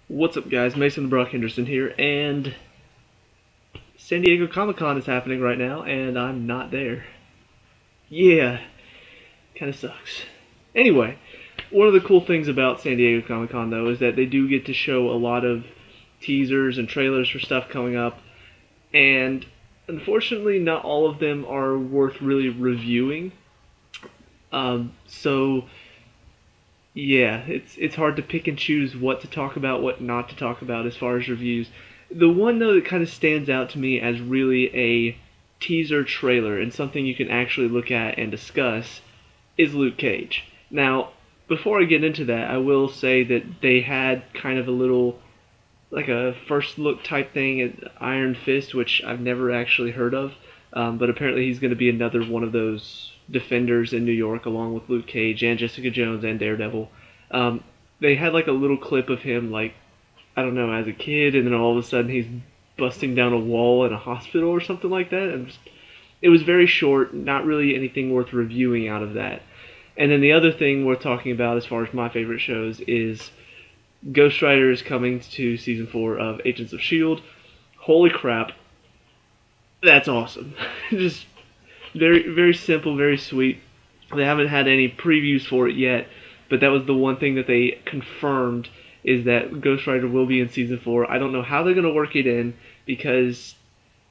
What's up, guys? Mason the Brock Henderson here, and San Diego Comic-Con is happening right now, and I'm not there. Yeah, kind of sucks. Anyway, one of the cool things about San Diego Comic-Con, though, is that they do get to show a lot of teasers and trailers for stuff coming up, and unfortunately, not all of them are worth really reviewing. So yeah, it's hard to pick and choose what to talk about, what not to talk about as far as reviews. The one though that kind of stands out to me as really a teaser trailer and something you can actually look at and discuss is Luke Cage. Now, before I get into that, I will say that they had kind of a little like a first look type thing at Iron Fist, which I've never actually heard of. But apparently he's going to be another one of those defenders in New York, along with Luke Cage and Jessica Jones and Daredevil. Um, they had like a little clip of him, like I don't know, as a kid, and then all of a sudden he's busting down a wall in a hospital or something like that. And just, it was very short, not really anything worth reviewing out of that. And then the other thing worth talking about, as far as my favorite shows, is Ghost Rider is coming to season 4 of Agents of S.H.I.E.L.D. Holy crap, that's awesome. Just very, very simple, very sweet. They haven't had any previews for it yet, but that was the one thing that they confirmed is that Ghost Rider will be in season 4. I don't know how they're going to work it in because,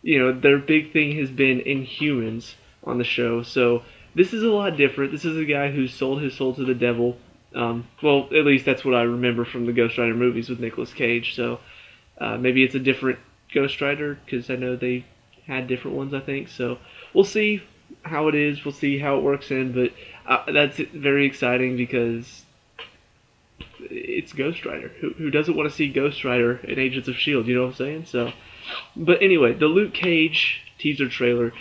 their big thing has been Inhumans on the show. So this is a lot different. This is a guy who sold his soul to the devil. Well, at least that's what I remember from the Ghost Rider movies with Nicolas Cage. So maybe it's a different Ghost Rider because I know they had different ones, I think. So we'll see how it is. We'll see how it works in. But that's very exciting because it's Ghost Rider. Who doesn't want to see Ghost Rider in Agents of S.H.I.E.L.D.? You know what I'm saying? So, but anyway, the Luke Cage teaser trailer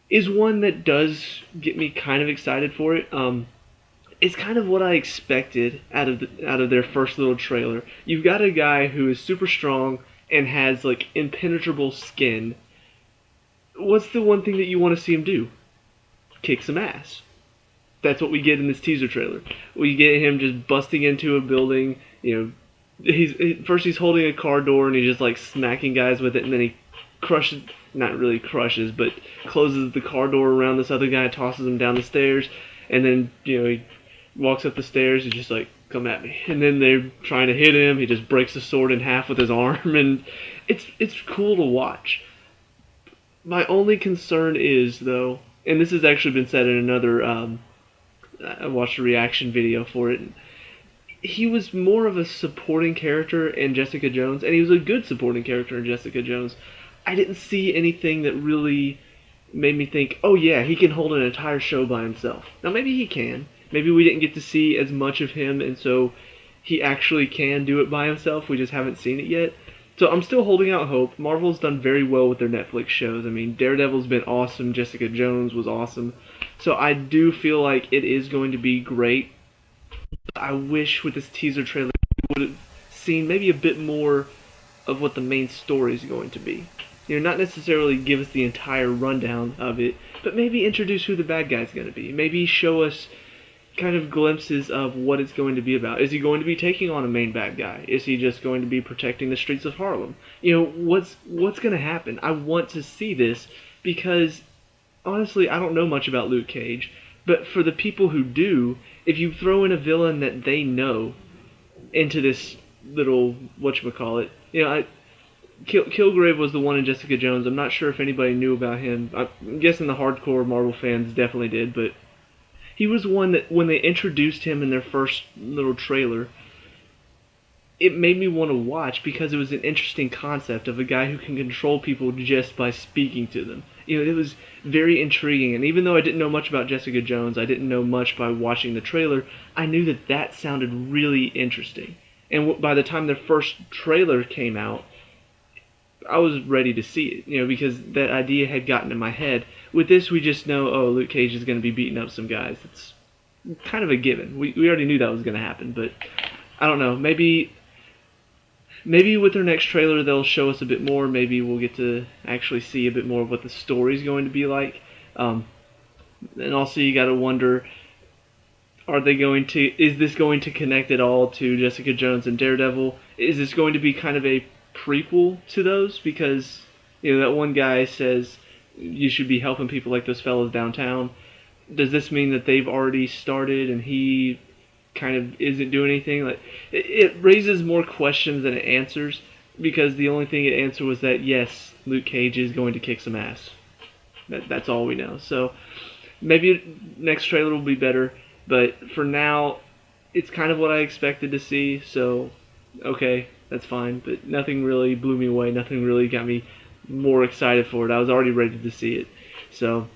is one that does get me kind of excited for it. It's kind of what I expected out of their first little trailer. You've got a guy who is super strong and has like impenetrable skin. What's the one thing that you want to see him do? Kick some ass. That's what we get in this teaser trailer. We get him just busting into a building. He's holding a car door and he's just like smacking guys with it, and then he crushes, not really crushes, but closes the car door around this other guy, tosses him down the stairs, and then he walks up the stairs and just like, come at me. And then they're trying to hit him. He just breaks the sword in half with his arm, and it's cool to watch. My only concern is though, and this has actually been said in another. I watched a reaction video for it. He was more of a supporting character in Jessica Jones, and he was a good supporting character in Jessica Jones. I didn't see anything that really made me think, oh yeah, he can hold an entire show by himself. Now maybe he can. Maybe we didn't get to see as much of him, and so he actually can do it by himself. We just haven't seen it yet. So I'm still holding out hope. Marvel's done very well with their Netflix shows. I mean, Daredevil's been awesome. Jessica Jones was awesome. So I do feel like it is going to be great. I wish with this teaser trailer we would have seen maybe a bit more of what the main story is going to be. Not necessarily give us the entire rundown of it, but maybe introduce who the bad guy's going to be. Maybe show us kind of glimpses of what it's going to be about. Is he going to be taking on a main bad guy? Is he just going to be protecting the streets of Harlem? What's going to happen? I want to see this because honestly, I don't know much about Luke Cage, but for the people who do, if you throw in a villain that they know into this little whatchamacallit, Kilgrave was the one in Jessica Jones. I'm not sure if anybody knew about him. I'm guessing the hardcore Marvel fans definitely did, but he was one that when they introduced him in their first little trailer, it made me want to watch because it was an interesting concept of a guy who can control people just by speaking to them. It was very intriguing, and even though I didn't know much about Jessica Jones, I didn't know much by watching the trailer, I knew that that sounded really interesting. And by the time their first trailer came out, I was ready to see it, because that idea had gotten in my head. With this, we just know, oh, Luke Cage is going to be beating up some guys. It's kind of a given. We already knew that was going to happen, but I don't know. Maybe with their next trailer they'll show us a bit more. Maybe we'll get to actually see a bit more of what the story's going to be like. And also you got to wonder, Are they going to? Is this going to connect at all to Jessica Jones and Daredevil? Is this going to be kind of a prequel to those? Because that one guy says you should be helping people like those fellows downtown. Does this mean that they've already started and he kind of isn't doing anything? Like it raises more questions than it answers, because the only thing it answered was that yes, Luke Cage is going to kick some ass. That's all we know. So maybe next trailer will be better, but for now, it's kind of what I expected to see. So okay, that's fine. But nothing really blew me away. Nothing really got me more excited for it. I was already ready to see it. So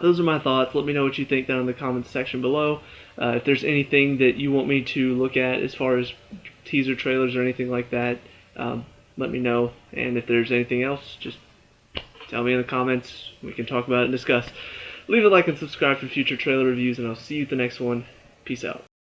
those are my thoughts. Let me know what you think down in the comments section below. If there's anything that you want me to look at as far as teaser trailers or anything like that, let me know. And if there's anything else, just tell me in the comments. We can talk about it and discuss. Leave a like and subscribe for future trailer reviews, and I'll see you at the next one. Peace out.